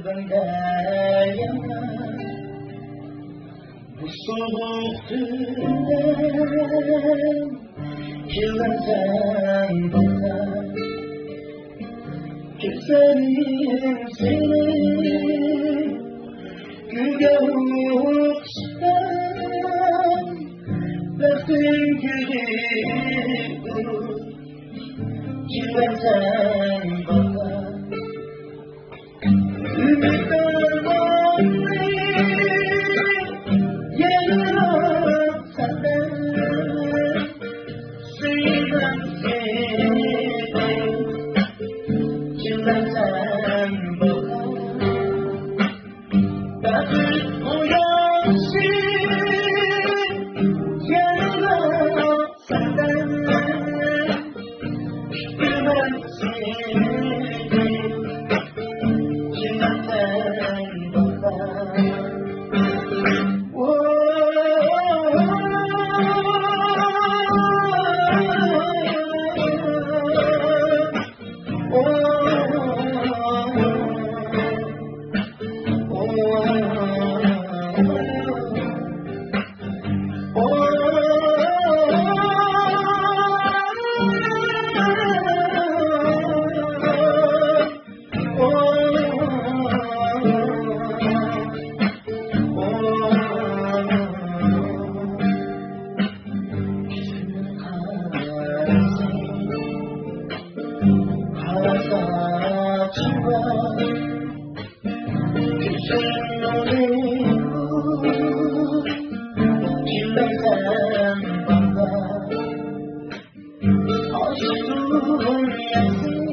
kalbimde yanar. Bu soğuk dünden kirleten bakar. Güzelim seni gülge uçtan, baktın gülüyor kirleten bakar. Ümitler var yanıyor senden, suyundan seni kirleten bakar. Bakıp uyansın yanıyor senden, üstünden seni kirleten bakar. Aşkın yansın